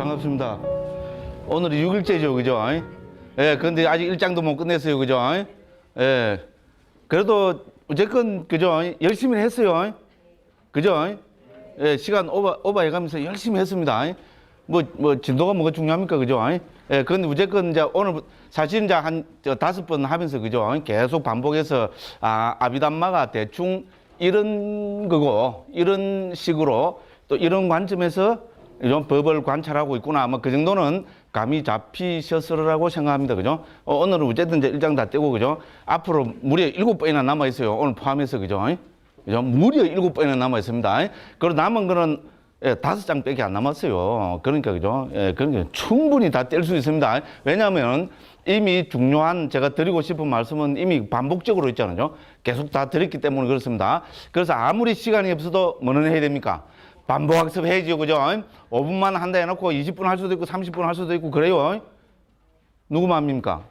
반갑습니다. 오늘이 6일째죠, 그죠? 예, 근데 아직 일장도 못 끝냈어요, 그죠? 예. 그래도 어쨌건, 그죠? 열심히 했어요. 그죠? 예, 시간 오버 해가면서 열심히 했습니다. 진도가 뭐가 중요합니까, 그죠? 예, 근데 어쨌건 이제 오늘 사실 이제 한 5번 하면서, 그죠? 계속 반복해서, 아비담마가 대충 이런 거고, 이런 식으로 또 이런 관점에서 좀 법을 관찰하고 있구나. 뭐 그 정도는 감이 잡히셨으라고 생각합니다. 그죠? 오늘은 어쨌든 이제 1장 다 떼고, 그죠? 앞으로 무려 7번이나 남아 있어요. 오늘 포함해서, 그죠? 그죠? 무려 7번이나 남아 있습니다. 그리고 남은 거는 5장 밖에 안 남았어요. 그러니까, 그죠? 예, 그러니까 충분히 다 뗄 수 있습니다. 왜냐하면 이미 중요한 제가 드리고 싶은 말씀은 이미 반복적으로 있잖아요. 계속 다 드렸기 때문에 그렇습니다. 그래서 아무리 시간이 없어도 뭐는 해야 됩니까? 반복학습 해야죠, 그죠? 5분만 한다 해놓고 20분 할 수도 있고 30분 할 수도 있고 그래요. 누구 마음입니까?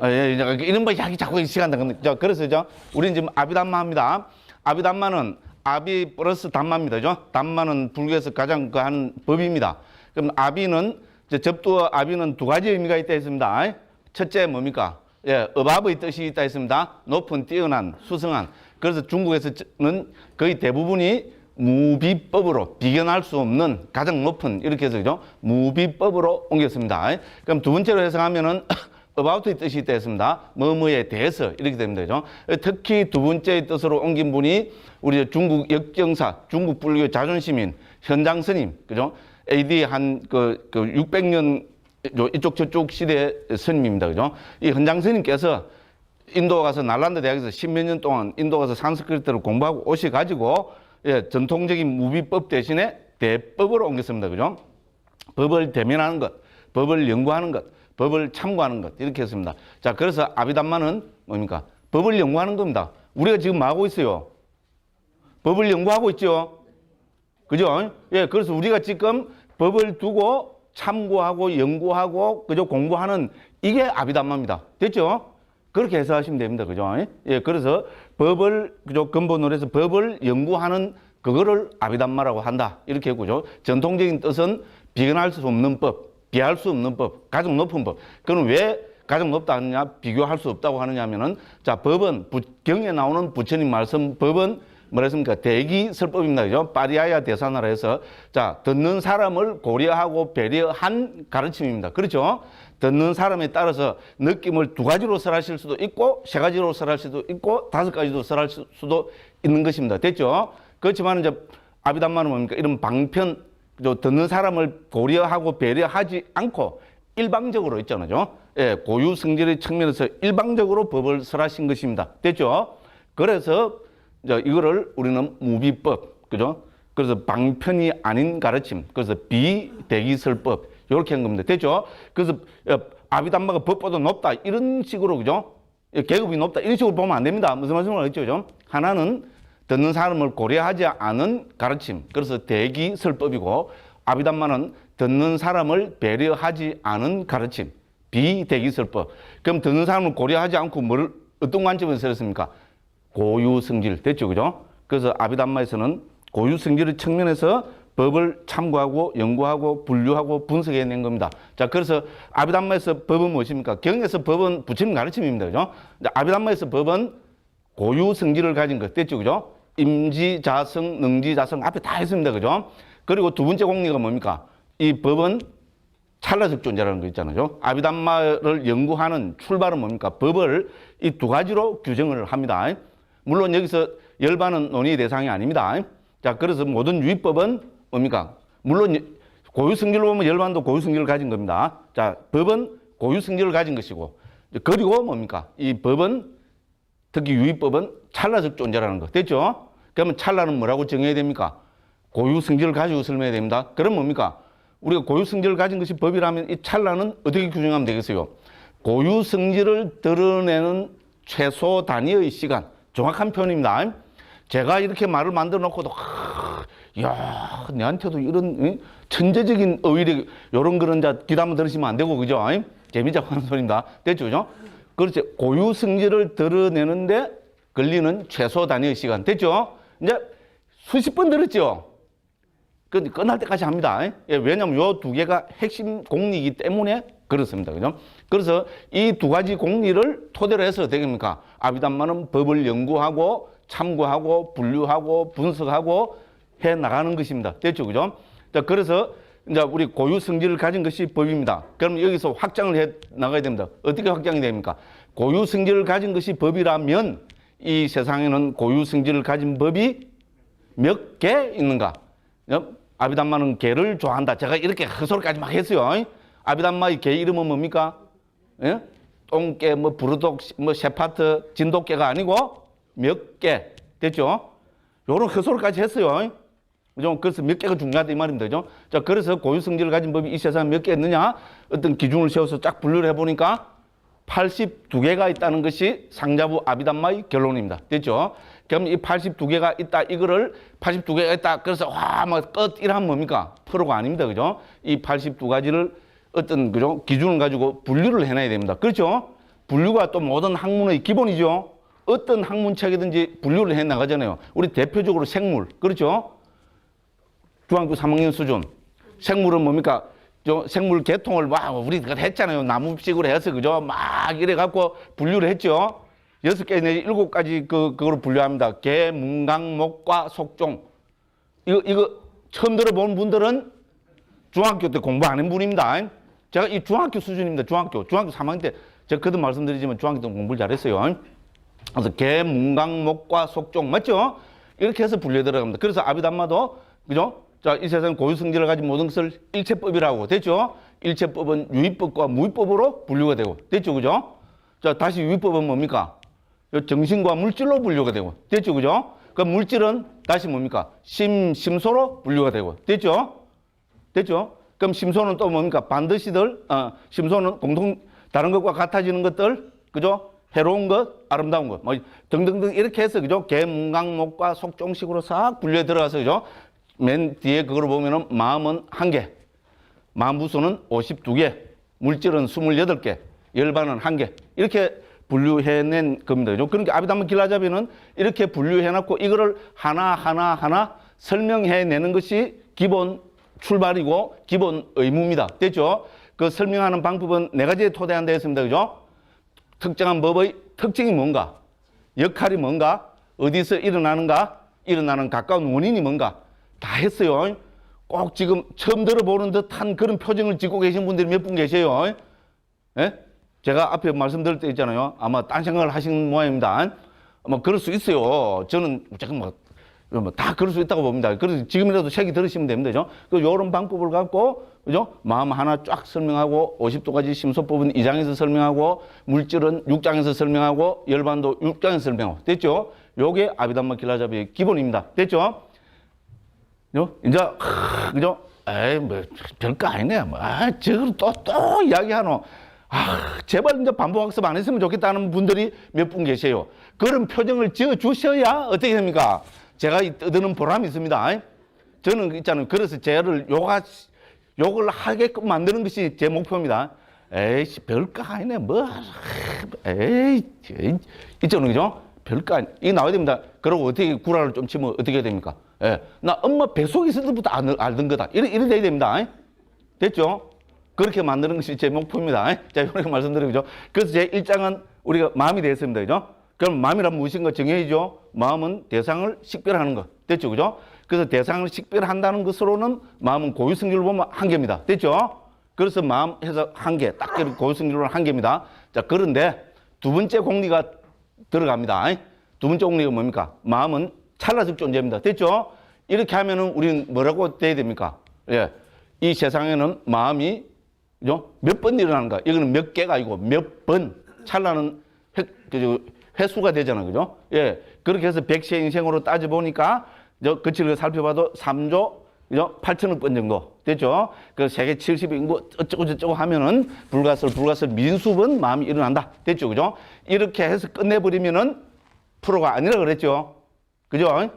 이런 거 자꾸 시간 다 그래서 우리는 지금 아비담마 합니다. 아비담마는 아비 플러스 담마입니다, 그죠? 담마는 불교에서 가장 하는 법입니다. 그럼 아비는 접두어 아비는 두 가지 의미가 있다 했습니다. 첫째 뭡니까? 예, 업압의 뜻이 있다 했습니다. 높은, 뛰어난, 수성한. 그래서 중국에서는 거의 대부분이 무비법으로 비견할 수 없는 가장 높은 이렇게 해서 그죠? 무비법으로 옮겼습니다. 그럼 두 번째로 해석하면은 about의 뜻이 있다 했습니다. 뭐뭐에 대해서 이렇게 됩니다. 그죠? 특히 두 번째 뜻으로 옮긴 분이 우리 중국 역정사, 중국 불교 자존심인 현장 스님, 그죠? AD 한 600년 이쪽 저쪽 시대 스님입니다. 그죠? 이 현장 스님께서 인도 가서 날란다 대학에서 10몇 년 동안 인도 가서 산스크리트를 공부하고 오셔가지고 전통적인 무비법 대신에 대법으로 옮겼습니다. 그죠? 법을 대면하는 것, 법을 연구하는 것, 법을 참고하는 것, 이렇게 했습니다. 자, 그래서 아비담마는 뭡니까? 법을 연구하는 겁니다. 우리가 지금 뭐 하고 있어요? 법을 연구하고 있죠? 그죠? 예, 그래서 우리가 지금 법을 두고 참고하고 연구하고, 그죠? 공부하는 이게 아비담마입니다. 됐죠? 그렇게 해석하시면 됩니다. 그죠? 예, 그래서 법을, 그죠? 근본으로 해서 법을 연구하는 그거를 아비담마라고 한다. 이렇게 했고죠. 전통적인 뜻은 비견할 수 없는 법, 비할 수 없는 법, 가장 높은 법. 그럼 왜 가장 높다 하느냐, 비교할 수 없다고 하느냐 하면은, 자, 법은, 경에 나오는 부처님 말씀, 법은 뭐라 했습니까? 대기설법입니다. 그죠? 파리아야 대사나라 해서, 자, 듣는 사람을 고려하고 배려한 가르침입니다. 그렇죠? 듣는 사람에 따라서 느낌을 2가지로 설하실 수도 있고, 3가지로 설할 수도 있고, 5가지로 설할 수도 있는 것입니다. 됐죠? 그렇지만 이제 아비담마는 뭡니까? 이런 방편, 듣는 사람을 고려하고 배려하지 않고 일방적으로 있잖아요. 예, 고유성질의 측면에서 일방적으로 법을 설하신 것입니다. 됐죠? 그래서 이거를 우리는 무비법, 그죠? 그래서 방편이 아닌 가르침, 그래서 비대기설법, 이렇게 한 겁니다. 됐죠? 그래서 아비담마가 법보다 높다, 이런 식으로, 그죠? 계급이 높다, 이런 식으로 보면 안 됩니다. 무슨 말씀을 하겠죠, 그죠? 하나는 듣는 사람을 고려하지 않은 가르침, 그래서 대기설법이고, 아비담마는 듣는 사람을 배려하지 않은 가르침, 비대기설법. 그럼 듣는 사람을 고려하지 않고 어떤 관점에서 설했습니까? 고유성질. 됐죠, 그죠? 그래서 아비담마에서는 고유성질의 측면에서 법을 참고하고 연구하고 분류하고 분석해낸 겁니다. 자, 그래서 아비담마에서 법은 무엇입니까? 경에서 법은 부처님 가르침입니다. 그죠? 아비담마에서 법은 고유성질을 가진 것. 됐죠, 그죠? 임지자성, 능지자성 앞에 다 했습니다. 그죠? 그리고 두 번째 공리가 뭡니까? 이 법은 찰나적 존재라는 거 있잖아요. 아비담마를 연구하는 출발은 뭡니까? 법을 이 2가지로 규정을 합니다. 물론 여기서 열반은 논의의 대상이 아닙니다. 자, 그래서 모든 유의법은 뭡니까? 물론 고유성질로 보면 열반도 고유성질을 가진 겁니다. 자, 법은 고유성질을 가진 것이고, 그리고 뭡니까? 이 법은, 특히 유의법은 찰나적 존재라는 거. 됐죠? 그러면 찰나는 뭐라고 정해야 됩니까? 고유성질을 가지고 설명해야 됩니다. 그럼 뭡니까? 우리가 고유성질을 가진 것이 법이라면 이 찰나는 어떻게 규정하면 되겠어요? 고유성질을 드러내는 최소 단위의 시간. 정확한 표현입니다. 제가 이렇게 말을 만들어 놓고도, 야, 내한테도 이런 천재적인 어휘력, 이런 거는 귀담아 들으시면 안 되고, 그죠? 재미자고 하는 소리입니다. 됐죠, 그죠? 그렇지. 고유성질을 드러내는데 걸리는 최소 단위의 시간. 됐죠? 이제 수십 번 들었죠? 근데 끝날 때까지 합니다. 예, 왜냐하면 요 두 개가 핵심 공리이기 때문에 그렇습니다. 그죠? 그래서 이 두 가지 공리를 토대로 해서 어떻게 됩니까? 아비담마는 법을 연구하고 참고하고 분류하고 분석하고 해 나가는 것입니다. 됐죠? 그죠? 자, 그래서 이제 우리 고유 성질을 가진 것이 법입니다. 그럼 여기서 확장을 해 나가야 됩니다. 어떻게 확장이 됩니까? 고유 성질을 가진 것이 법이라면 이 세상에는 고유 성질을 가진 법이 몇 개 있는가? 아비담마는 개를 좋아한다. 제가 이렇게 헛소리까지 막 했어요. 아비담마의 개 이름은 뭡니까? 예? 똥개, 뭐 부르독, 뭐 세파트, 진돗개가 아니고 몇 개. 됐죠? 요런 헛소리까지 했어요. 그죠? 그래서 몇 개가 중요하다 이 말입니다. 그죠? 자, 그래서 고유 성질을 가진 법이 이 세상에 몇 개 있느냐? 어떤 기준을 세워서 쫙 분류를 해보니까 82개가 있다는 것이 상자부 아비담마의 결론입니다. 됐죠? 그럼 이 82개가 있다, 이거를 82개가 있다, 그래서 와, 막 끝, 이러면 뭡니까? 프로가 아닙니다. 그죠? 이 82가지를 어떤, 그죠? 기준을 가지고 분류를 해놔야 됩니다. 그렇죠? 분류가 또 모든 학문의 기본이죠? 어떤 학문책이든지 분류를 해 나가잖아요. 우리 대표적으로 생물. 그렇죠? 중학교 3학년 수준. 생물은 뭡니까? 생물 계통을 막 우리가 했잖아요. 나무식으로 해서 그죠? 막 이래갖고 분류를 했죠. 6개 내지 7가지 그거로 분류합니다. 개, 문강, 목과 속종. 이거 처음 들어본 분들은 중학교 때 공부 안 한 분입니다. 제가 이 중학교 수준입니다. 중학교 3학년 때 제가 그도 말씀드리지만 중학교 때 공부를 잘했어요. 그래서 개, 문강, 목과 속종 맞죠? 이렇게 해서 분류해 들어갑니다. 그래서 아비담마도 그죠? 자, 이 세상 고유 성질을 가진 모든 것을 일체법이라고 됐죠? 일체법은 유의법과 무의법으로 분류가 되고 됐죠? 그죠? 자, 다시 유의법은 뭡니까? 정신과 물질로 분류가 되고 됐죠? 그죠? 그 물질은 다시 뭡니까? 심소로 분류가 되고 됐죠? 됐죠? 그럼 심소는 또 뭡니까? 반드시들 심소는 공통 다른 것과 같아지는 것들 그죠? 해로운 것, 아름다운 것, 뭐 등등등 이렇게 해서 그죠? 개, 문강, 목과 속종식으로 싹 분류해 들어가서 그죠? 맨 뒤에 그걸 보면은 마음은 1개, 마음부수는 52개, 물질은 28개, 열반은 1개 이렇게 분류해낸 겁니다. 그죠? 그러니까 아비담마 길라잡이는 이렇게 분류해놨고 이거를 하나 설명해내는 것이 기본 출발이고 기본 의무입니다. 됐죠? 그 설명하는 방법은 4가지에 토대한다 했습니다. 그죠? 특정한 법의 특징이 뭔가, 역할이 뭔가, 어디서 일어나는가, 일어나는 가까운 원인이 뭔가 다 했어요. 꼭 지금 처음 들어보는 듯한 그런 표정을 짓고 계신 분들이 몇 분 계세요. 예? 제가 앞에 말씀드릴 때 있잖아요. 아마 딴 생각을 하시는 모양입니다. 뭐 그럴 수 있어요. 저는 잠깐 다 그럴 수 있다고 봅니다. 그래서 지금이라도 책이 들으시면 됩니다. 그죠? 그 요런 방법을 갖고 그죠? 마음 하나 쫙 설명하고 50도까지 심소법은 2장에서 설명하고 물질은 6장에서 설명하고 열반도 6장에서 설명하고 됐죠? 요게 아비담마 길라잡이의 기본입니다. 됐죠? 이제 그죠? 에이 뭐 별거 아니네. 뭐 저걸 또 이야기하노. 제발 이제 반복 학습 안 했으면 좋겠다는 분들이 몇 분 계세요. 그런 표정을 지어 주셔야 어떻게 됩니까? 제가 떠드는 보람이 있습니다. 저는 있잖아요. 그래서 쟤를 욕을 하게끔 만드는 것이 제 목표입니다. 에이씨, 별거 아니네. 뭐, 에이, 있잖아요. 그죠? 별거 아니. 이게 나와야 됩니다. 그리고 어떻게 구라를 좀 치면 어떻게 해야 됩니까? 예. 나 엄마 뱃속에 있을 때부터 알던 거다. 이래 돼야 됩니다. 됐죠? 그렇게 만드는 것이 제 목표입니다. 자, 이렇게 말씀드리죠. 그래서 제 1장은 우리가 마음이 되었습니다. 그죠? 그럼 마음이란 무엇인가 정해야죠. 마음은 대상을 식별하는 것. 됐죠? 그죠? 그래서 대상을 식별한다는 것으로는 마음은 고유성질로 보면 1개입니다. 됐죠? 그래서 마음 해서 1개. 딱 고유성질로는 1개입니다. 자, 그런데 두 번째 공리가 들어갑니다. 두 번째 공리가 뭡니까? 마음은 찰나적 존재입니다. 됐죠? 이렇게 하면은 우리는 뭐라고 돼야 됩니까? 예. 이 세상에는 마음이 그죠? 몇 번 일어나는가? 이거는 몇 개가 아니고 몇 번. 찰나는 횟수가 되잖아요. 그죠? 예. 그렇게 해서 100세 인생으로 따져보니까, 거치를 살펴봐도 3조, 그죠? 8천억 번 정도. 됐죠? 그 세계 70인구 어쩌고저쩌고 하면은 불가설 민수번 마음이 일어난다. 됐죠? 그죠? 이렇게 해서 끝내버리면은 프로가 아니라 그랬죠? 그죠?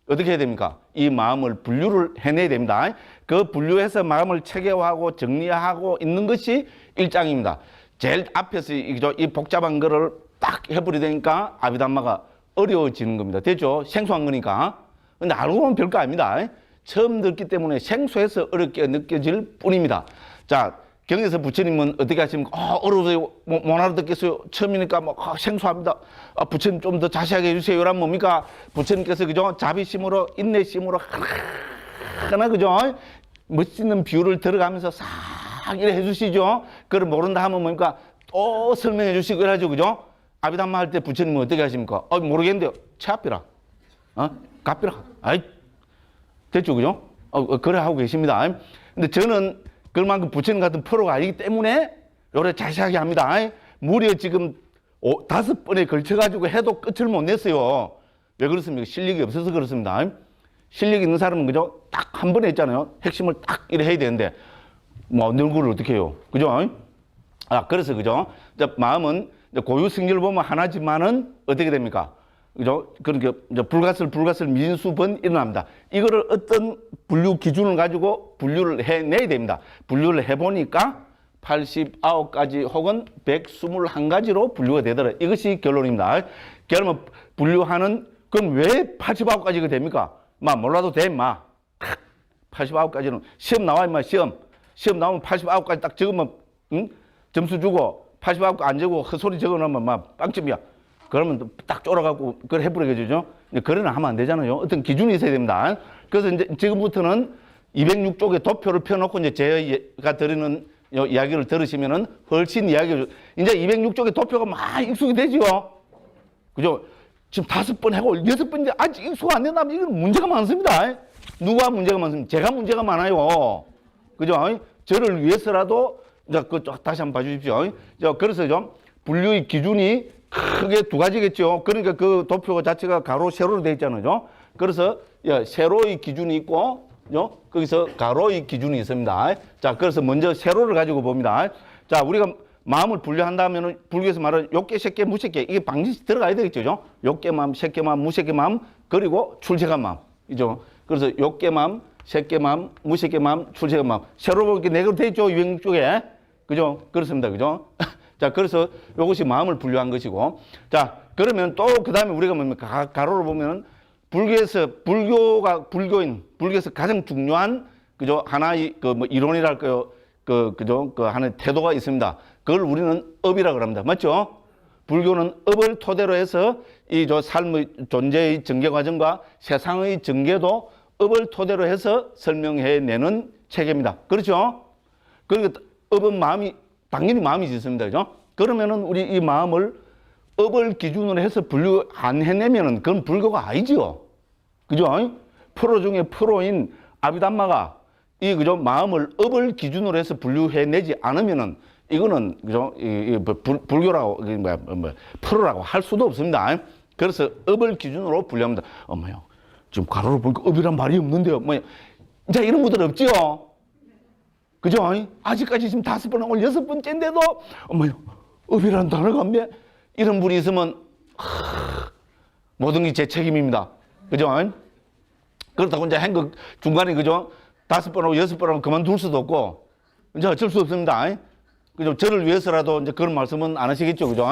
어떻게 해야 됩니까? 이 마음을 분류를 해내야 됩니다. 그 분류해서 마음을 체계화하고 정리하고 있는 것이 1장입니다. 제일 앞에서 이 복잡한 거를 딱 해버리니까 아비담마가 어려워지는 겁니다. 됐죠? 생소한 거니까. 근데 알고 보면 별거 아닙니다. 처음 듣기 때문에 생소해서 어렵게 느껴질 뿐입니다. 자, 경에서 부처님은 어떻게 하십니까? 어려워서 못 알아듣겠어요. 처음이니까 생소합니다. 부처님 좀 더 자세하게 해주세요. 이란 뭡니까? 부처님께서 그죠? 자비심으로, 인내심으로 하나 그죠? 멋있는 비유를 들어가면서 싹 이래 해주시죠. 그걸 모른다 하면 뭡니까? 또 설명해 주시고 이러죠. 그죠? 아비담마 할 때 부처님은 어떻게 하십니까? 모르겠는데요. 차피라. 갚이라. 아이, 됐죠. 그죠? 그래 하고 계십니다. 근데 저는 그만큼 부처님 같은 프로가 아니기 때문에 요래 자세하게 합니다. 무려 지금 5번에 걸쳐가지고 해도 끝을 못 냈어요. 왜 그렇습니까? 실력이 없어서 그렇습니다. 실력 있는 사람은 그죠? 딱 한 번에 했잖아요. 핵심을 딱 이래 해야 되는데, 얼굴을 어떻게 해요? 그죠? 그래서 그죠? 마음은 고유 승리를 보면 하나지만은 어떻게 됩니까? 그죠? 그러니까 불가슬 미진수번 일어납니다. 이거를 어떤 분류 기준을 가지고 분류를 해내야 됩니다. 분류를 해보니까 89가지 혹은 121가지로 분류가 되더라. 이것이 결론입니다. 그러면 분류하는, 그럼 왜 89가지가 됩니까? 몰라도 돼, 89가지는. 시험 나와, 시험 나오면 89가지 딱 적으면, 점수 주고, 89가 안 적고 헛소리 적어놓으면 빵점이야. 그러면 딱 쫄아갖고 그걸 해버리겠죠. 그래는 하면 안 되잖아요. 어떤 기준이 있어야 됩니다. 그래서 이제 지금부터는 206쪽에 도표를 펴놓고 이제 제가 드리는 이야기를 들으시면은 훨씬 이제 206쪽에 도표가 막 익숙이 되죠. 그죠? 지금 5번 하고 6번인데 아직 익숙 안 된다면 이건 문제가 많습니다. 누가 문제가 많습니까? 제가 문제가 많아요. 그죠? 저를 위해서라도 다시 한번 봐주십시오. 그래서 좀 분류의 기준이 크게 2가지겠죠. 그러니까 그 도표 자체가 가로, 세로로 되어 있잖아요. 그래서 세로의 기준이 있고, 거기서 가로의 기준이 있습니다. 자, 그래서 먼저 세로를 가지고 봅니다. 자, 우리가 마음을 분류한다면 불교에서 말하는 욕계, 색계, 무색계, 이게 방식이 들어가야 되겠죠. 욕계 마음, 색계 마음, 무색계 마음, 그리고 출세간 마음이죠. 그래서 욕계 마음, 색계 마음, 무색계 마음, 출세간 마음. 세로 보니까 4개로 되어 있죠. 유행 쪽에. 그죠? 그렇습니다. 그죠? 자, 그래서 이것이 마음을 분류한 것이고. 자, 그러면 또 그 다음에 우리가 뭡니까? 가로를 보면은 불교에서 가장 중요한, 그죠? 하나의 이론이랄까요? 그죠? 하나의 태도가 있습니다. 그걸 우리는 업이라고 합니다. 맞죠? 불교는 업을 토대로 해서 삶의 존재의 전개 과정과 세상의 전개도 업을 토대로 해서 설명해내는 체계입니다. 그렇죠? 그러니까 업은 당연히 마음이 있습니다. 그죠? 그러면은 우리 이 마음을 업을 기준으로 해서 분류 안 해내면은 그건 불교가 아니지요. 그죠? 프로 중에 프로인 아비담마가 그죠? 마음을 업을 기준으로 해서 분류해내지 않으면은 이거는, 그죠? 불교라고, 프로라고 할 수도 없습니다. 그래서 업을 기준으로 분류합니다. 엄마요, 지금 가로로 보니까 업이란 말이 없는데요. 자, 이런 분들 없지요? 그죠? 아직까지 지금 5번 하고 6번째인데도, 엄마요, 업이라는 단어가 없네? 이런 분이 있으면, 모든 게 제 책임입니다. 그죠? 그렇다고 이제 행각 중간에, 그죠? 5번 하고 6번 하고 그만둘 수도 없고, 이제 어쩔 수 없습니다. 그죠? 저를 위해서라도 이제 그런 말씀은 안 하시겠죠. 그죠?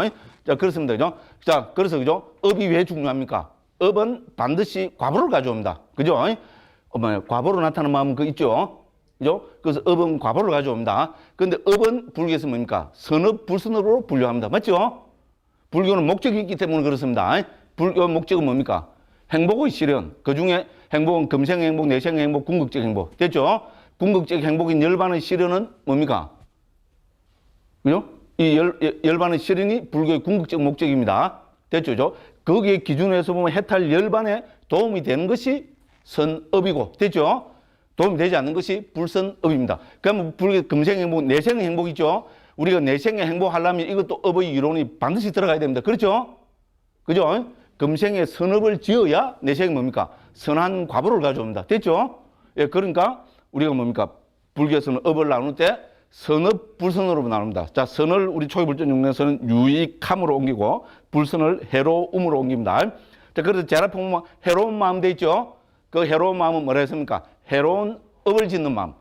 자, 그렇습니다. 그죠? 자, 그래서, 그죠? 업이 왜 중요합니까? 업은 반드시 과보를 가져옵니다. 그죠? 과보로 나타나는 마음은 그 있죠? 그죠? 그래서 업은 과보를 가져옵니다. 그런데 업은 불교에서 뭡니까? 선업, 불선업으로 분류합니다. 맞죠? 불교는 목적이 있기 때문에 그렇습니다. 불교 목적은 뭡니까? 행복의 실현. 그 중에 행복은 금생 행복, 내생 행복, 궁극적 행복. 됐죠? 궁극적 행복인 열반의 실현은 뭡니까? 그죠? 이 열반의 실현이 불교의 궁극적 목적입니다. 됐죠? 거기에 기준에서 보면 해탈 열반에 도움이 되는 것이 선업이고, 됐죠? 도움이 되지 않는 것이 불선업입니다. 그러면 불교 금생 행복, 내생 행복 있죠? 우리가 내생에 행복하려면 이것도 업의 이론이 반드시 들어가야 됩니다. 그렇죠? 그죠? 금생에 선업을 지어야 내생이 뭡니까? 선한 과보를 가져옵니다. 됐죠? 예, 그러니까 우리가 뭡니까? 불교에서는 업을 나눌 때 선업, 불선으로 나눕니다. 자, 선을 우리 초기불전 용례에서는 유익함으로 옮기고 불선을 해로움으로 옮깁니다. 자, 그래서 제라품 보면 해로운 마음 돼 있죠? 그 해로운 마음은 뭐라 했습니까? 해로운 업을 짓는 마음.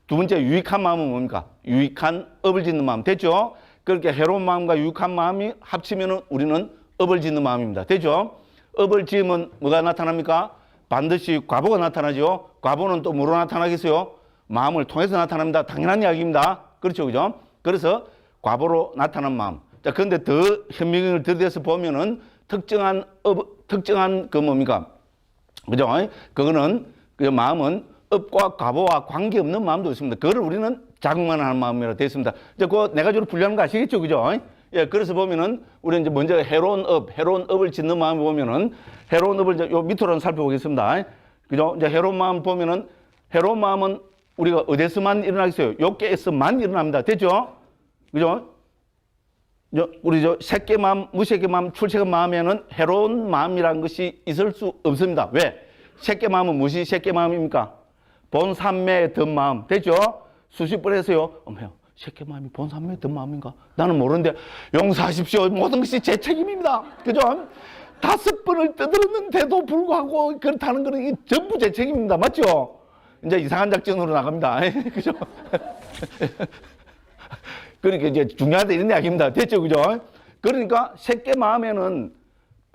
두 번째 유익한 마음은 뭡니까? 유익한 업을 짓는 마음. 됐죠? 그렇게 해로운 마음과 유익한 마음이 합치면은 우리는 업을 짓는 마음입니다. 됐죠? 업을 지으면 뭐가 나타납니까? 반드시 과보가 나타나죠. 과보는 또 뭐로 나타나겠어요? 마음을 통해서 나타납니다. 당연한 이야기입니다. 그렇죠, 그죠? 그래서 과보로 나타난 마음. 자, 그런데 더 현미경을 들여서 보면은 특정한 그 뭡니까? 그죠? 그거는 그 마음은 업과 과보와 관계없는 마음도 있습니다. 그걸 우리는 자극만 하는 마음이라고 되어 있습니다. 이제 그 네 가지로 분류하는 거 아시겠죠, 그죠? 예, 그래서 보면은 우리 이제 먼저 해로운 업을 짓는 마음을 보면은 해로운 업을 이제 요 밑으로는 살펴보겠습니다. 그죠? 이제 해로운 마음 보면은 해로운 마음은 우리가 어디서만 일어나겠어요? 욕계에서만 일어납니다. 됐죠? 그죠? 우리 새끼 마음, 무새끼 마음, 출세한 마음에는 해로운 마음이라는 것이 있을 수 없습니다. 왜? 새끼 마음은 무엇이 새끼 마음입니까? 본삼매의 든 마음. 됐죠? 수십 번 했어요. 어머요, 새끼 마음이 본삼매의 든 마음인가? 나는 모르는데 용서하십시오. 모든 것이 제 책임입니다. 그죠? 5번을 떠들었는데도 불구하고 그렇다는 것은 전부 제 책임입니다. 맞죠? 이제 이상한 작전으로 나갑니다. 그죠? 그러니까 이제 중요하다 이런 이야기입니다. 됐죠? 그죠? 그러니까 새끼 마음에는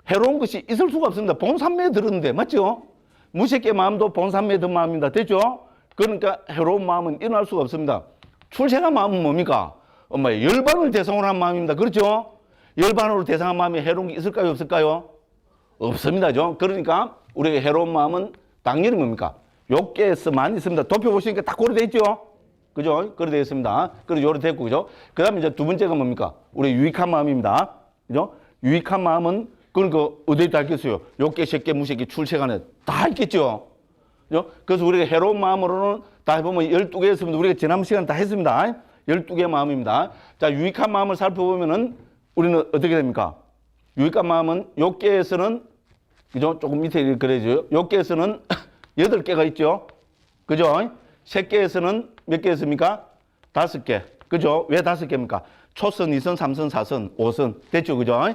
해로운 것이 있을 수가 없습니다. 본삼매에 들었는데, 맞죠? 무새끼 마음도 본삼매에 든 마음입니다. 됐죠? 그러니까 해로운 마음은 일어날 수가 없습니다. 출생한 마음은 뭡니까? 엄마의 열반을 대상으로 한 마음입니다. 그렇죠? 열반으로 대상한 마음이 해로운 게 있을까요? 없을까요? 없습니다. 그러니까 우리가 해로운 마음은 당연히 뭡니까? 욕계에서만 있습니다. 도표 보시니까 딱 고려되어 있죠? 그죠? 그래 되어 있습니다. 그리고 요래 됐고, 그죠? 그 다음에 이제 두 번째가 뭡니까? 우리 유익한 마음입니다. 그죠? 유익한 마음은, 그러니까 어디에 다 있겠어요? 욕계, 새끼, 무새끼, 출세간에 다 있겠죠? 그죠? 그래서 우리가 해로운 마음으로는 다 해보면 12개 했습니다. 우리가 지난 시간 다 했습니다. 12개의 마음입니다. 자, 유익한 마음을 살펴보면은 우리는 어떻게 됩니까? 유익한 마음은 욕계에서는, 그죠? 조금 밑에 그려져요. 욕계에서는 8개가 있죠? 그죠? 색계에서는 몇 개 있습니까? 5개. 그죠? 왜 5개입니까? 초선, 2선, 3선, 4선, 5선. 됐죠? 그죠?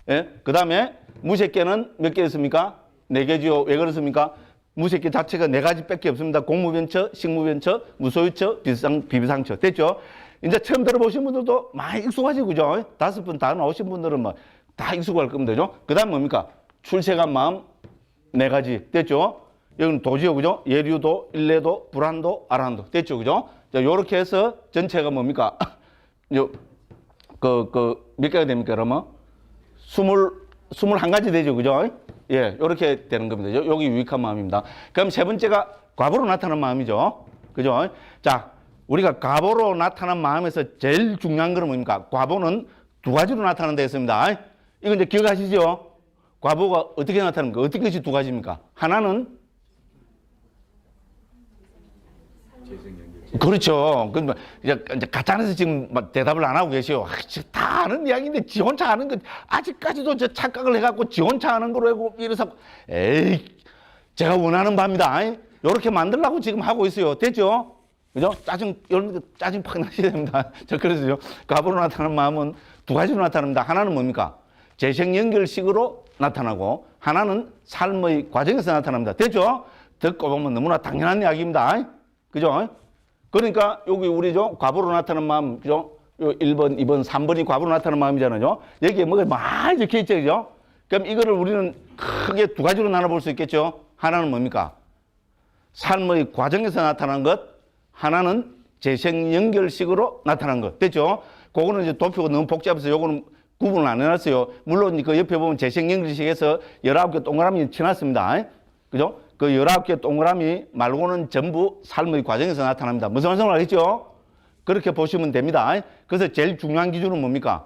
예? 그 다음에 무색계는 몇 개 있습니까? 4개지요. 왜 그렇습니까? 무색계 자체가 4가지 밖에 없습니다. 공무변처, 식무변처, 무소유처, 비비상처. 됐죠? 이제 처음 들어보신 분들도 많이 익숙하지, 그죠? 5분 다 나오신 분들은 뭐 다 익숙할 겁니다. 그죠? 그 다음 뭡니까? 출세간 마음 4가지. 됐죠? 여기는 도지요, 그죠? 예류도, 일례도, 불안도, 아란도. 됐죠, 그죠? 자, 요렇게 해서 전체가 뭡니까? 몇 개가 됩니까, 그러면? 21가지 되죠, 그죠? 예, 요렇게 되는 겁니다. 여기 유익한 마음입니다. 그럼 세 번째가 과보로 나타난 마음이죠. 그죠? 자, 우리가 과보로 나타난 마음에서 제일 중요한 거는 뭡니까? 과보는 2가지로 나타난다 했습니다. 이거 이제 기억하시죠? 과보가 어떻게 나타납니까? 어떻게 것이 2가지입니까? 하나는 그렇죠. 그러면 이제 가짜에서 지금 대답을 안 하고 계시오. 다 아는 이야기인데 지 혼자 아는 거 아직까지도 저 착각을 해갖고 지 혼자 아는 거로 하고 이래서 에이 제가 원하는 바입니다. 이렇게 만들려고 지금 하고 있어요. 됐죠? 그죠? 짜증 팍 나셔야 됩니다. 자, 그래서요. 과보로 나타나는 마음은 2가지로 나타납니다. 하나는 뭡니까? 재생 연결식으로 나타나고 하나는 삶의 과정에서 나타납니다. 됐죠? 듣고 보면 너무나 당연한 이야기입니다. 그죠? 그러니까 여기 우리죠. 과보로 나타나는 마음, 그죠? 요 1번, 2번, 3번이 과보로 나타나는 마음이잖아요. 여기에 뭐가 많이 적혀 있죠, 그죠? 그럼 이거를 우리는 크게 2가지로 나눠볼 수 있겠죠? 하나는 뭡니까? 삶의 과정에서 나타나는 것, 하나는 재생 연결식으로 나타나는 것. 됐죠? 그거는 이제 도표가 너무 복잡해서 요거는 구분을 안 해놨어요. 물론 그 옆에 보면 재생 연결식에서 19개 동그라미 쳐놨습니다. 그죠? 그 19개 동그라미 말고는 전부 삶의 과정에서 나타납니다. 무슨 말씀을 하겠죠? 그렇게 보시면 됩니다. 그래서 제일 중요한 기준은 뭡니까?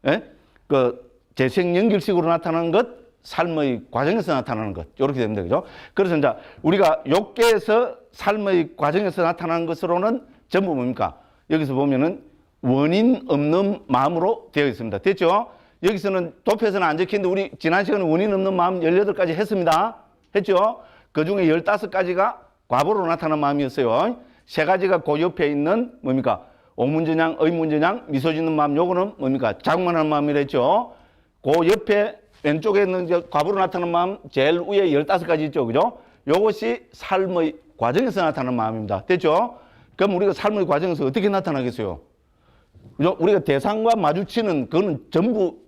예? 그 재생 연결식으로 나타나는 것, 삶의 과정에서 나타나는 것. 이렇게 됩니다. 그죠? 그래서 이제 우리가 욕계에서 삶의 과정에서 나타나는 것으로는 전부 뭡니까? 여기서 보면은 원인 없는 마음으로 되어 있습니다. 됐죠? 여기서는 도표에서는 안 적혔는데 우리 지난 시간에 원인 없는 마음 18가지 했습니다. 했죠? 그 중에 15가지가 과보로 나타난 마음이었어요. 3가지가 그 옆에 있는 뭡니까? 오문전향, 의문전향, 미소 짓는 마음, 요거는 뭡니까? 자국만 하는 마음이랬죠. 그 옆에 왼쪽에 있는 과보로 나타나는 마음, 제일 위에 15가지 있죠. 그죠? 요것이 삶의 과정에서 나타나는 마음입니다. 됐죠? 그럼 우리가 삶의 과정에서 어떻게 나타나겠어요? 그죠? 우리가 대상과 마주치는 그거는 전부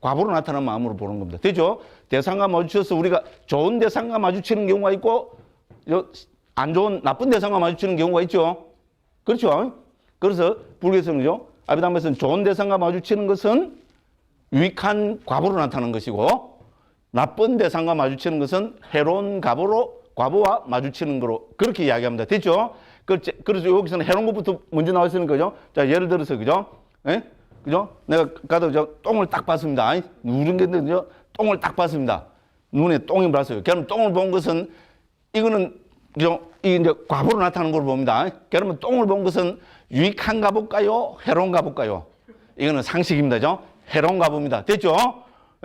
과보로 나타나는 마음으로 보는 겁니다. 되죠? 대상과 마주쳐서 우리가 좋은 대상과 마주치는 경우가 있고 안 좋은 나쁜 대상과 마주치는 경우가 있죠. 그렇죠? 그래서 불교에서는요. 아비담에서는 좋은 대상과 마주치는 것은 유익한 과보로 나타나는 것이고 나쁜 대상과 마주치는 것은 해로운 과보와 마주치는 거로 그렇게 이야기합니다. 됐죠? 그래서 여기서는 해로운 것부터 먼저 나와 있는 거죠. 자, 예를 들어서 그죠? 예? 그죠? 내가 가도 똥을 딱 봤습니다. 누른 게 있는데요. 똥을 딱 봤습니다. 눈에 똥이 봤어요. 그러면 똥을 본 것은 이거는 그죠? 이게 이제 과보로 나타나는 걸 봅니다. 그러면 똥을 본 것은 유익한 과보일까요? 해로운 과보일까요? 이거는 상식입니다. 그죠? 해로운 과보입니다. 됐죠?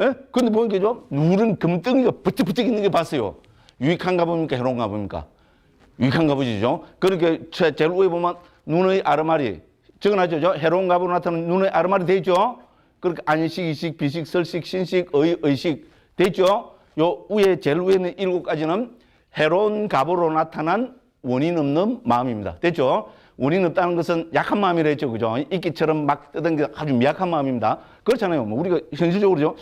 예? 근데 보니까 누른 금덩이가 버뜩버뜩 있는 게 봤어요. 유익한 과보입니까? 해로운 과보입니까? 유익한 과보지죠. 그렇게 제일 위에 보면 눈의 아르마리 적어놨죠. 해로운 과보로 나타나는 눈의 아르마리 돼 있죠. 그렇게 안식, 이식, 비식, 설식, 신식, 의식 돼 있죠. 요 위에 제일 위에 있는 7가지는 해로운 과보로 나타난 원인 없는 마음입니다. 됐죠? 원인 없다는 것은 약한 마음이라 했죠. 그죠? 이끼처럼 막 뜨던 게 아주 미약한 마음입니다. 그렇잖아요. 뭐 우리가 현실적으로죠.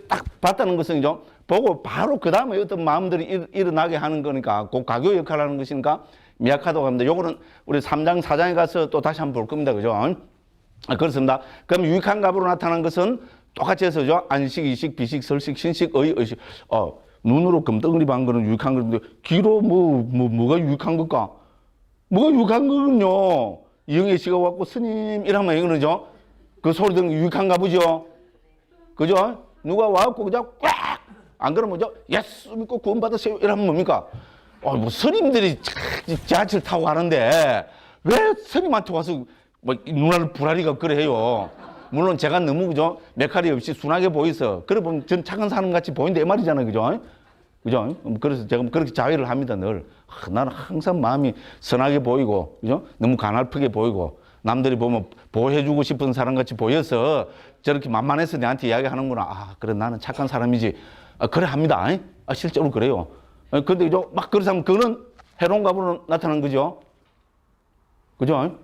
딱 봤다는 것은요. 보고 바로 그 다음에 어떤 마음들이 일어나게 하는 거니까 그 가교 역할을 하는 것이니까 미약하다고 합니다. 요거는 우리 3장, 4장에 가서 또 다시 한번 볼 겁니다. 그죠? 그렇습니다. 그럼 유익한 과보로 나타난 것은 똑같이 해서죠. 안식, 이식, 비식, 설식, 신식, 의식. 눈으로 금덩어리 반 거는 유익한 건데 귀로 뭐가 유익한 걸까? 뭐가 유익한 거군요. 이영애 씨가 왔고 스님 이러면 이거는죠. 그 소리 듣는 게 유익한가 보죠. 그죠? 누가 와갖고 그냥 꽉! 안 그러면 예수 믿고 구원받으세요 이러면 뭡니까? 뭐 스님들이 지하철 타고 가는데 왜 스님한테 와서 뭐 누나를 불알이가 그래 해요. 물론 제가 너무 그죠? 메카리 없이 순하게 보여서 그래 보면 전 착한 사람 같이 보이는데 이 말이잖아요. 그죠? 그죠? 그래서 제가 그렇게 자위를 합니다. 늘. 나는 항상 마음이 선하게 보이고, 그죠? 너무 가냘프게 보이고, 남들이 보면 보호해주고 싶은 사람 같이 보여서 저렇게 만만해서 내한테 이야기하는구나. 그래, 나는 착한 사람이지. 그래 합니다. 실제로 그래요. 근데 그죠? 막 그래서 하면 그거는 해로운 과보로 나타나는 거죠. 그죠?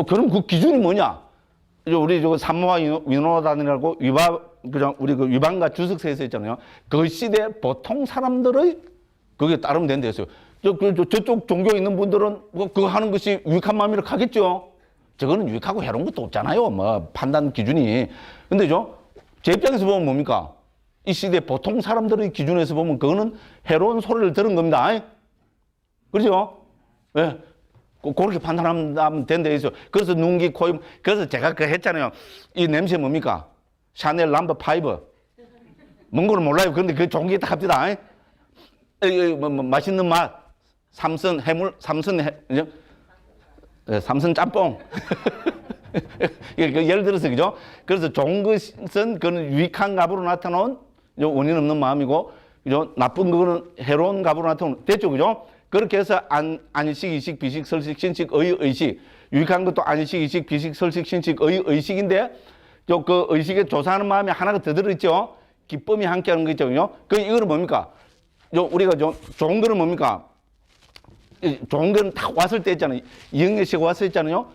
그럼 그 기준이 뭐냐? 우리 산모와 위노단이라고 그죠? 우리 그 위반과 주석서에서 있잖아요. 그 시대 보통 사람들의 그게 따르면 된다 했어요. 저쪽 종교 있는 분들은 그거 하는 것이 유익한 마음이라 하겠죠. 저거는 유익하고 해로운 것도 없잖아요. 뭐 판단 기준이. 근데 제 입장에서 보면 뭡니까? 이 시대 보통 사람들의 기준에서 보면 그거는 해로운 소리를 들은 겁니다. 그렇죠? 네. 그렇게 판단하면 된다 해서 그래서 눈기, 코, 그래서 제가 그 했잖아요. 이 냄새 뭡니까? 샤넬 넘버 5. 뭔 거는 몰라요. 그런데 그 좋은 게 딱 합니다. 맛있는 맛. 삼선 해물, 삼선 짬뽕. 예를 들어서, 그죠? 그래서 좋은 것은 그는 유익한 값으로 나타나는 원인 없는 마음이고, 그죠? 나쁜 거는 해로운 값으로 나타나는, 됐죠? 그죠? 그렇게 해서 안식, 이식, 비식, 설식, 신식, 의식. 유익한 것도 안식, 이식, 비식, 설식, 신식, 의식인데, 그 의식에 조사하는 마음이 하나가 더 들어있죠? 기쁨이 함께 하는 거 있죠? 이거는 뭡니까? 우리가 좋은 거는 뭡니까? 좋은 거는 딱 왔을 때 있잖아요. 이영애 씨가 왔을 때 있잖아요.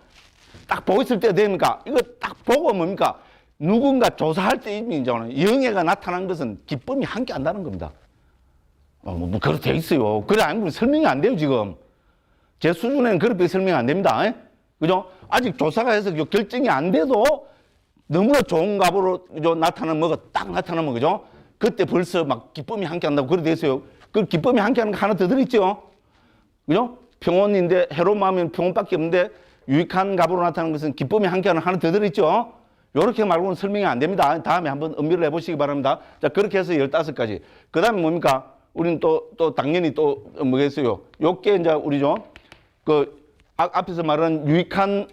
딱 보고 있을 때 됩니까? 이거 딱 보고 뭡니까? 누군가 조사할 때 있잖아요. 이영애가 나타난 것은 기쁨이 함께 한다는 겁니다. 뭐 그렇게 돼 있어요. 그래, 아니면 설명이 안 돼요, 지금. 제 수준에는 그렇게 설명이 안 됩니다. 그죠? 아직 조사가 해서 결정이 안 돼도 너무나 좋은 값으로 나타나는 뭐가 딱 나타나면, 그죠? 그때 벌써 막 기쁨이 함께 한다고 그렇게 돼 있어요. 그 기쁨이 함께 하는 거 하나 더 들어있죠? 그죠? 평온인데, 해로운 마음은 평온밖에 없는데, 유익한 값으로 나타나는 것은 기쁨이 함께 하는 하나 더 들어있죠? 요렇게 말고는 설명이 안 됩니다. 다음에 한번 음미를 해보시기 바랍니다. 자, 그렇게 해서 15가지. 그 다음에 뭡니까? 우리는 또 당연히 또 뭐겠어요? 요게 이제 우리죠. 앞에서 말한 유익한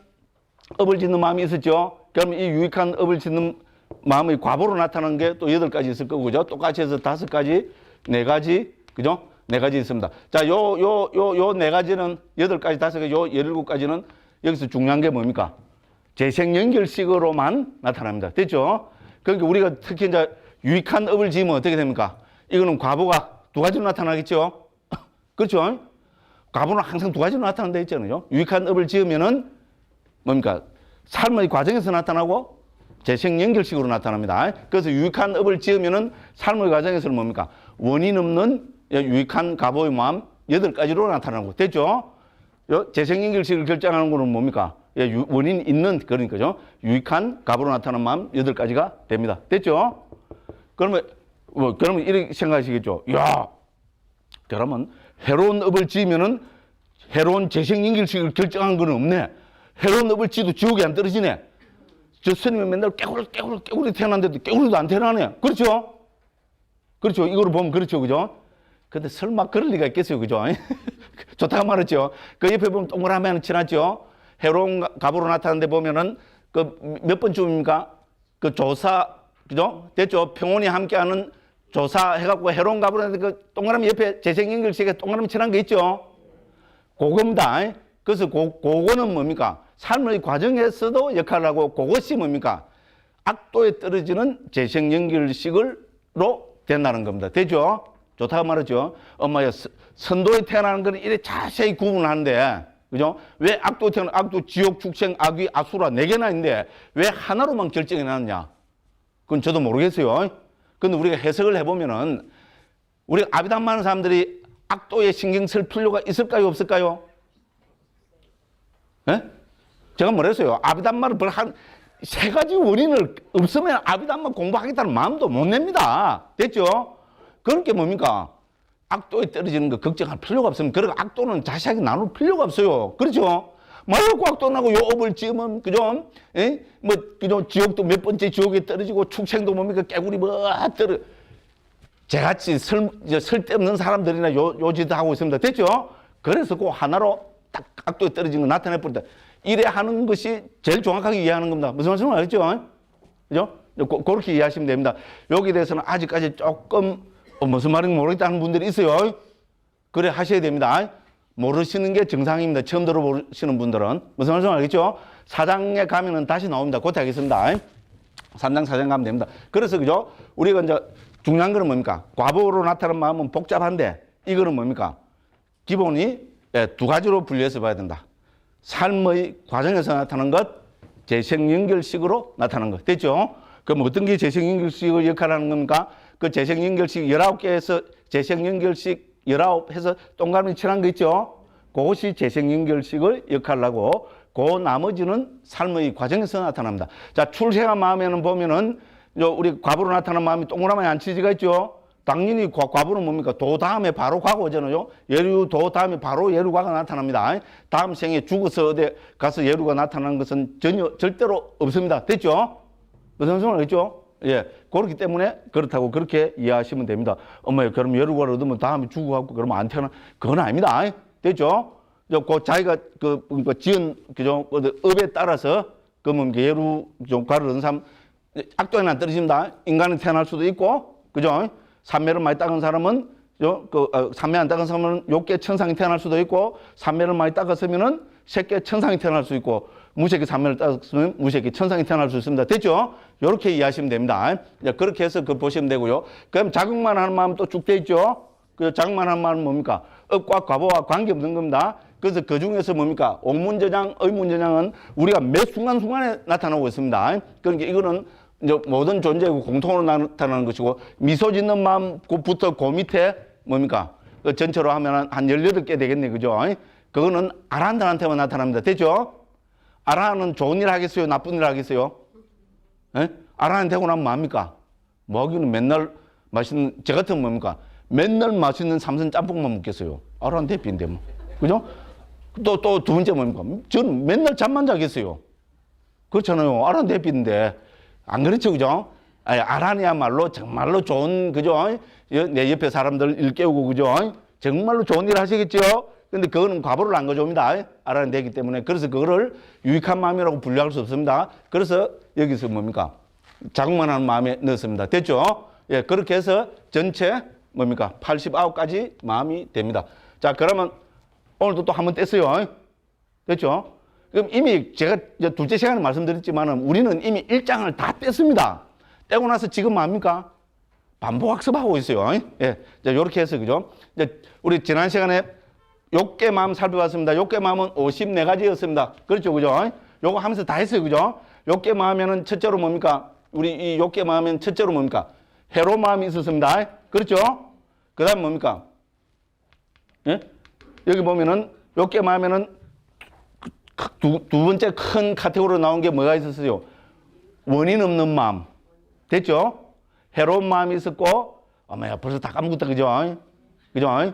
업을 짓는 마음이 있었죠? 그러면 이 유익한 업을 짓는 마음의 과보로 나타나는 게 또 8가지 있을 거고, 그죠? 똑같이 해서 5가지, 4가지, 그죠? 4가지 있습니다. 자, 요 4가지는 8가지, 5가지, 요 17가지는 여기서 중요한 게 뭡니까? 재생연결식으로만 나타납니다. 됐죠? 그러니까 우리가 특히 이제 유익한 업을 지으면 어떻게 됩니까? 이거는 과보가 2가지로 나타나겠죠? 그렇죠? 과보는 항상 2가지로 나타난다 했잖아요. 유익한 업을 지으면은 뭡니까? 삶의 과정에서 나타나고 재생연결식으로 나타납니다. 그래서 유익한 업을 지으면은 삶의 과정에서는 뭡니까? 원인 없는 유익한 가보의 마음 8가지로 나타나고 됐죠? 재생연결식을 결정하는 거는 뭡니까? 원인 있는 그러니까죠. 유익한 가보로 나타나는 마음 8가지가 됩니다. 됐죠? 그러면 이렇게 생각하시겠죠. 야, 그러면 해로운 업을 지으면은 해로운 재생연결식을 결정한 건 없네. 해로운 업을 지도 지옥에 안 떨어지네. 저 스님은 맨날 깨구리 태어났는데도 깨구리도 안 태어나네. 그렇죠? 그렇죠. 이거를 보면 그렇죠. 그죠? 근데 설마 그럴 리가 있겠어요. 그죠? 좋다고 말했죠. 그 옆에 보면 동그라미 하나 칠하죠. 해로운 갑으로 나타나는데 보면은 그 몇 번쯤입니까? 그 조사, 그죠? 됐죠? 평온이 함께하는 조사 해갖고 해로운 갑으로 나타나는데 그 동그라미 옆에 재생연결식에 동그라미 칠한 거 있죠? 그겁니다. 그래서 그거는 뭡니까? 삶의 과정에서도 역할을 하고 그것이 뭡니까? 악도에 떨어지는 재생연결식으로 된다는 겁니다. 되죠? 좋다고 말하죠. 엄마야, 선도에 태어나는 건 이래 자세히 구분하는데, 그죠? 왜 악도에 태어나, 악도, 지옥, 축생, 악귀, 아수라 4개나 있는데 왜 하나로만 결정이 나느냐? 그건 저도 모르겠어요. 근데 우리가 해석을 해보면은 우리가 아비담 많은 사람들이 악도에 신경 쓸 필요가 있을까요? 없을까요? 예? 제가 뭐랬어요? 아비담마를 한 3가지 원인을 없으면 아비담마 공부하겠다는 마음도 못 냅니다. 됐죠? 그런 게 뭡니까? 악도에 떨어지는 거 걱정할 필요가 없으면, 그리고 악도는 자세하게 나눌 필요가 없어요. 그렇죠? 말로 악도 나고 요 업을 지으면, 그죠? 예? 그죠? 지옥도 몇 번째 지옥에 떨어지고, 축생도 뭡니까? 깨구리 떨어. 저같이 쓸데없는 사람들이나 요 짓도 하고 있습니다. 됐죠? 그래서 그 하나로 딱 악도에 떨어진 거 나타내버린다. 이래 하는 것이 제일 정확하게 이해하는 겁니다. 무슨 말씀을 알겠죠? 그죠? 그렇게 이해하시면 됩니다. 여기에 대해서는 아직까지 조금 무슨 말인지 모르겠다는 분들이 있어요. 그래 하셔야 됩니다. 모르시는 게 정상입니다. 처음 들어보시는 분들은. 무슨 말씀을 알겠죠? 4장에 가면은 다시 나옵니다. 그때 하겠습니다. 3장, 4장 가면 됩니다. 그래서 그죠? 우리가 이제 중요한 거는 뭡니까? 과보로 나타나는 마음은 복잡한데 이거는 뭡니까? 기본이 2가지로 분류해서 봐야 된다. 삶의 과정에서 나타나는 것, 재생연결식으로 나타나는 것. 됐죠? 그럼 어떤 게 재생연결식을 역할하는 겁니까? 그 재생연결식 19개에서 재생연결식 19 해서 동그라미 칠한 거 있죠? 그것이 재생연결식을 역할을 하고, 그 나머지는 삶의 과정에서 나타납니다. 자, 출생한 마음에는 보면은 우리 과부로 나타나는 마음이 동그라미 안 치지가 있죠? 당연히 과부는 뭡니까? 도 다음에 바로 과가 오잖아요. 예류 도 다음에 바로 예류과가 나타납니다. 다음 생에 죽어서 어디 가서 예류가 나타나는 것은 절대로 없습니다. 됐죠? 무슨 말씀을 알겠죠? 예. 그렇기 때문에 그렇다고 그렇게 이해하시면 됩니다. 엄마야, 그럼 예류과를 얻으면 다음에 죽어갖고 그러면 안 태어나? 그건 아닙니다. 됐죠? 그 자기가 지은, 그죠? 업에 따라서 그러면 예류과를 얻은 사람, 악도에는 안 떨어집니다. 인간은 태어날 수도 있고, 그죠? 삼매를 많이 닦은 사람은, 삼매 안 닦은 사람은 욕계 천상이 태어날 수도 있고, 삼매를 많이 닦았으면은 색계 천상이 태어날 수 있고, 무색계 삼매를 닦았으면 무색계 천상이 태어날 수 있습니다. 됐죠? 이렇게 이해하시면 됩니다. 그렇게 해서 보시면 되고요. 그럼 자극만 하는 마음 또 쭉 돼 있죠? 그 자극만 하는 마음은 뭡니까? 업과 과보와 관계없는 겁니다. 그래서 그 중에서 뭡니까? 옥문저장, 의문저장은 우리가 매 순간순간에 나타나고 있습니다. 그러니까 이거는 이제 모든 존재고 공통으로 나타나는 것이고, 미소 짓는 마음부터 그 밑에 뭡니까? 그 전체로 하면 한 18개 되겠네. 그죠? 그거는 아라한테만 나타납니다. 됐죠? 아라한은 좋은 일 하겠어요? 나쁜 일 하겠어요? 예? 아라한 되고 나면 뭡니까? 먹이는 맨날 맛있는, 저 같으면 뭡니까? 맨날 맛있는 삼선 짬뽕만 먹겠어요. 아라한 대피인데 뭐. 그죠? 또 두 번째 뭡니까? 저는 맨날 잠만 자겠어요. 그렇잖아요. 아라한 대피인데. 안 그렇죠, 그죠? 아란이야말로 정말로 좋은, 그죠? 내 옆에 사람들 일깨우고, 그죠? 정말로 좋은 일 하시겠죠? 근데 그거는 과보를 안 가져옵니다. 아란이 되기 때문에. 그래서 그거를 유익한 마음이라고 분류할 수 없습니다. 그래서 여기서 뭡니까? 자국만 하는 마음에 넣었습니다. 됐죠? 예, 그렇게 해서 전체 뭡니까? 89가지 마음이 됩니다. 자, 그러면 오늘도 또 한 번 뗐어요. 됐죠? 그럼 이미 제가 둘째 시간에 말씀드렸지만 우리는 이미 1장을 다 뗐습니다. 떼고 나서 지금 뭡니까? 반복학습하고 있어요. 예. 자, 요렇게 해서, 그죠? 이제 우리 지난 시간에 욕계 마음 살펴봤습니다. 욕계 마음은 54가지였습니다. 그렇죠, 그죠? 요거 하면서 다 했어요, 그죠? 욕계마 하면은 첫째로 뭡니까? 우리 이 욕계마 하면 첫째로 뭡니까? 해로운 마음이 있었습니다. 그렇죠? 그 다음 뭡니까? 예? 여기 보면은 욕계마 하면은 두 번째 큰 카테고리로 나온 게 뭐가 있었어요? 원인 없는 마음. 됐죠? 해로운 마음이 있었고, 어머야, 벌써 다 까먹었다, 그죠? 그죠?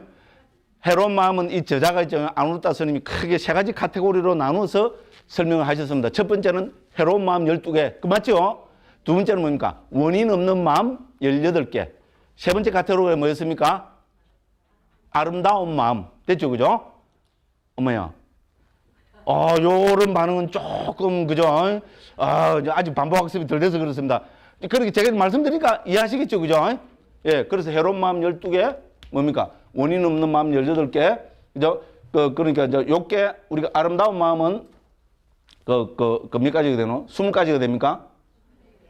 해로운 마음은 이 저자가 있죠. 안우르타 스님이 크게 세 가지 카테고리로 나눠서 설명을 하셨습니다. 첫 번째는 해로운 마음 12개. 그 맞죠? 두 번째는 뭡니까? 원인 없는 마음 18개. 세 번째 카테고리가 뭐였습니까? 아름다운 마음. 됐죠? 그죠? 어머야. 요런 반응은 조금, 그죠? 아직 반복학습이 덜 돼서 그렇습니다. 그렇게 제가 말씀드리니까 이해하시겠죠? 그죠? 예, 그래서 해로운 마음 12개, 뭡니까? 원인 없는 마음 18개, 그죠? 그러니까, 요게, 우리가 아름다운 마음은, 몇 가지가 되노? 20가지가 됩니까?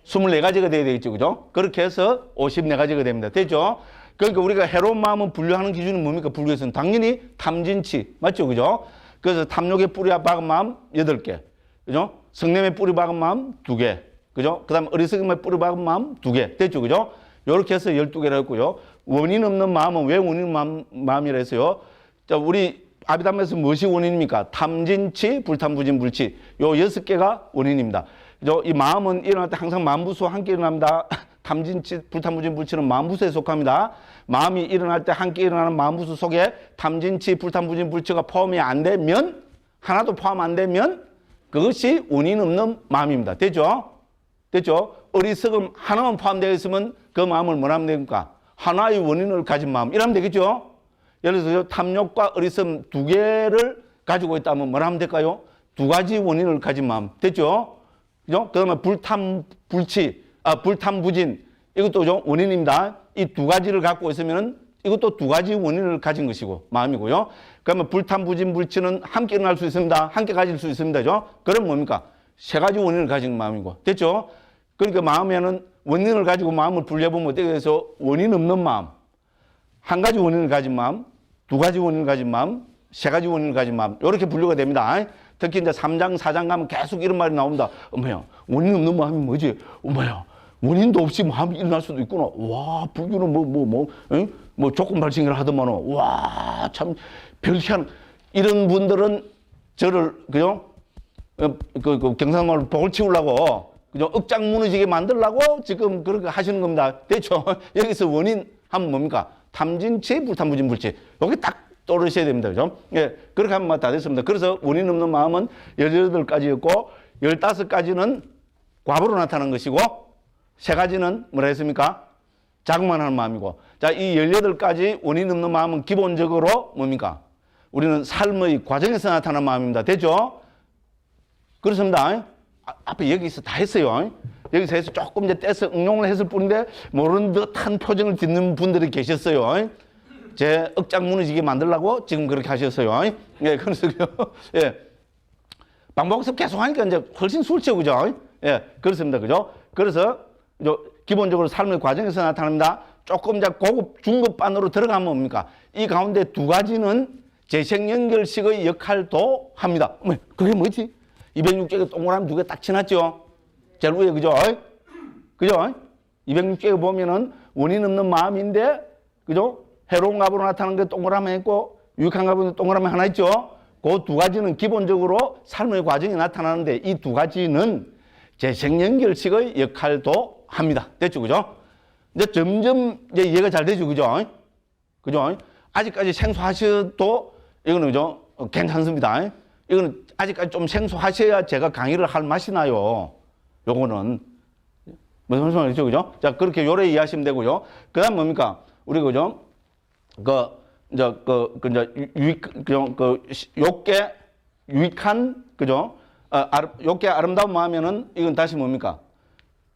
24가지가 돼야 되겠죠? 그죠? 그렇게 해서 54가지가 됩니다. 됐죠? 그러니까 우리가 해로운 마음은 분류하는 기준은 뭡니까? 불교에서는 당연히 탐진치. 맞죠? 그죠? 그래서 탐욕의 뿌리 박은 마음 8개. 그죠? 성냄의 뿌리 박은 마음 2개. 그죠? 그 다음에 어리석음의 뿌리 박은 마음 2개. 됐죠? 그죠? 요렇게 해서 12개라 했고요. 원인 없는 마음은 왜 원인 마음이라 했어요? 자, 우리 아비담에서 무엇이 원인입니까? 탐진치, 불탐부진, 불치. 요 6개가 원인입니다. 그죠? 이 마음은 일어날 때 항상 만부수와 함께 일어납니다. 탐진치, 불탐부진, 불치는 만부수에 속합니다. 마음이 일어날 때 함께 일어나는 만부수 속에 탐진치, 불탐부진, 불치가 포함이 안 되면, 하나도 포함 안 되면 그것이 원인 없는 마음입니다. 됐죠? 됐죠? 어리석음 하나만 포함되어 있으면 그 마음을 뭐라 하면 됩니까? 하나의 원인을 가진 마음. 이러면 되겠죠? 예를 들어서 탐욕과 어리석음 2개를 가지고 있다면 뭐라 하면 될까요? 2가지 원인을 가진 마음. 됐죠? 그죠? 그 다음에 불탐부진. 이것도 원인입니다. 이 2가지를 갖고 있으면 이것도 2가지 원인을 가진 것이고, 마음이고요. 그러면 불탐부진, 불치는 함께 일어날 수 있습니다. 함께 가질 수 있습니다. 그죠? 그럼 뭡니까? 3가지 원인을 가진 마음이고. 됐죠? 그러니까 마음에는 원인을 가지고 마음을 분류해보면 어떻게 돼서 원인 없는 마음, 1가지 원인을 가진 마음, 2가지 원인을 가진 마음, 3가지 원인을 가진 마음. 이렇게 분류가 됩니다. 특히 이제 3장, 4장 가면 계속 이런 말이 나옵니다. 어머야, 원인 없는 마음이 뭐지? 어머야, 원인도 없이 마음이 일어날 수도 있구나. 와, 불교는 뭐 조건 발생을 하더만은, 와, 참, 별희한, 이런 분들은 저를, 그죠? 경상말로 복을 치우려고, 그죠? 억장 무너지게 만들려고 지금 그렇게 하시는 겁니다. 됐죠? 여기서 원인 하면 뭡니까? 탐진치, 불탐부진, 불치. 여기 딱 떠오르셔야 됩니다. 그죠? 예, 그렇게 하면 다 됐습니다. 그래서 원인 없는 마음은 18가지였고, 15가지는 과보로 나타난 것이고, 3가지는 뭐라 했습니까? 자극만 하는 마음이고. 자, 이 18가지 원인 없는 마음은 기본적으로 뭡니까? 우리는 삶의 과정에서 나타나는 마음입니다. 됐죠? 그렇습니다. 앞에 여기서 다 했어요. 여기서 해서 조금 이제 떼서 응용을 했을 뿐인데 모르는 듯한 표정을 짓는 분들이 계셨어요. 제 억장 무너지게 만들려고 지금 그렇게 하셨어요. 예, 그래서 예, 방법학습 계속 하니까 이제 훨씬 술죠, 그죠? 예, 그렇습니다, 그죠? 그래서 기본적으로 삶의 과정에서 나타납니다. 조금 이제 고급 중급반으로 들어가면 뭡니까? 이 가운데 2가지는 재생연결식의 역할도 합니다. 그게 뭐지? 206쪽에 동그라미 2개 딱 쳐놨죠? 제일 위에, 그죠? 그죠? 206쪽에 보면은 원인 없는 마음인데, 그죠? 해로운 값으로 나타나는 게 동그라미 있고, 유익한 값으로 동그라미 하나 있죠? 그 2가지는 기본적으로 삶의 과정이 나타나는데, 이 2가지는 재생연결식의 역할도 합니다. 됐죠? 그죠? 이제 점점 이제 이해가 잘 되죠? 그죠? 그죠? 아직까지 생소하셔도, 이거는, 그죠? 괜찮습니다. 이거는 아직까지 좀 생소하셔야 제가 강의를 할 맛이 나요. 요거는. 무슨 말이죠? 그죠? 자, 그렇게 요래 이해하시면 되고요. 그 다음 뭡니까? 우리, 그죠? 욕계, 유익한, 그죠? 욕계 아름다운 마음에는 이건 다시 뭡니까?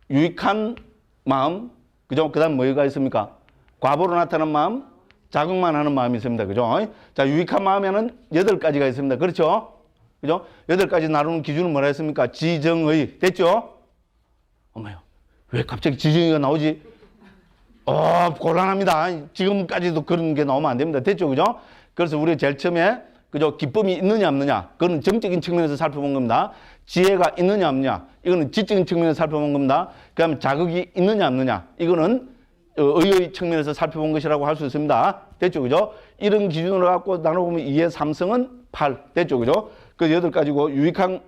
유익한 마음, 그죠? 그 다음 뭐가 있습니까? 과보로 나타나는 마음, 자극만 하는 마음이 있습니다. 그죠? 자, 유익한 마음에는 8가지가 있습니다. 그렇죠? 그죠? 8가지 나누는 기준은 뭐라 했습니까? 지정의. 됐죠? 어머요. 왜 갑자기 지정의가 나오지? 곤란합니다. 지금까지도 그런 게 나오면 안 됩니다. 됐죠? 그죠? 그래서 우리가 제일 처음에, 그죠? 기쁨이 있느냐, 없느냐. 그건 정적인 측면에서 살펴본 겁니다. 지혜가 있느냐 없느냐. 이거는 지적인 측면에서 살펴본 겁니다. 그다음에 자극이 있느냐 없느냐. 이거는 의의 측면에서 살펴본 것이라고 할 수 있습니다. 됐죠, 그죠? 이런 기준으로 갖고 나눠보면 2의 3성은 8. 됐죠, 그죠? 그 8가지고 유익한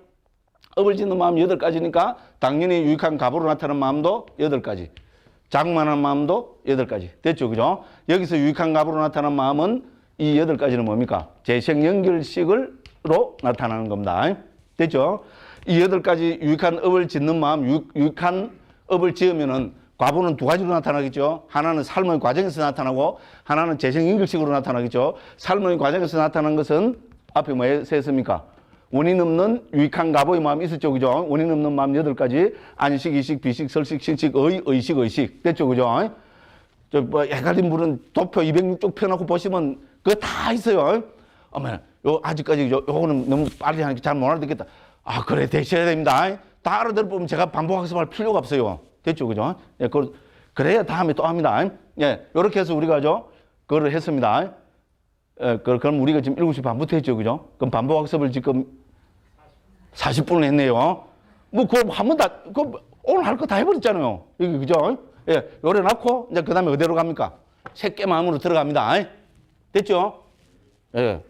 업을 짓는 마음 8가지니까 당연히 유익한 갑으로 나타나는 마음도 8가지. 장만한 마음도 8가지. 됐죠, 그죠? 여기서 유익한 갑으로 나타나는 마음은 이 8가지는 뭡니까? 재생연결식으로 나타나는 겁니다. 됐죠? 이 8가지 유익한 업을 짓는 마음, 유익한 업을 지으면은 과부는 2가지로 나타나겠죠. 하나는 삶의 과정에서 나타나고 하나는 재생연결식으로 나타나겠죠. 삶의 과정에서 나타나는 것은 앞에 뭐 했습니까? 원인 없는 유익한 갑의 마음이 있었죠, 그죠? 원인 없는 마음 8가지. 안식, 이식, 비식, 설식, 신식, 의식, 의식. 됐죠, 그죠? 저, 뭐, 헷갈린 분은 도표 206쪽 펴놓고 보시면 그거 다 있어요. 어머, 요, 아직까지 요거는 너무 빨리 하니까 잘 못 알아듣겠다. 아, 그래, 되셔야 됩니다. 다 알아들어보면 제가 반복학습할 필요가 없어요. 됐죠, 그죠? 예, 그래야 다음에 또 합니다. 예, 요렇게 해서 우리가 그거를 했습니다. 예, 그럼 우리가 지금 7시 반부터 했죠, 그죠? 그럼 반복학습을 지금 40분을 했네요. 뭐, 그거 한번 다, 오늘 할 거 다 해버렸잖아요. 여기, 그죠? 예, 요래 놨고, 이제 그 다음에 어디로 갑니까? 새끼 마음으로 들어갑니다. 됐죠? 예.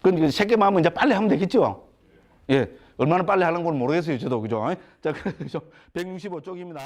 근데 새끼 마음은 이제 빨리 하면 되겠죠? 예. 얼마나 빨리 하는 건 모르겠어요, 저도. 그죠? 자, 그래서 165쪽입니다.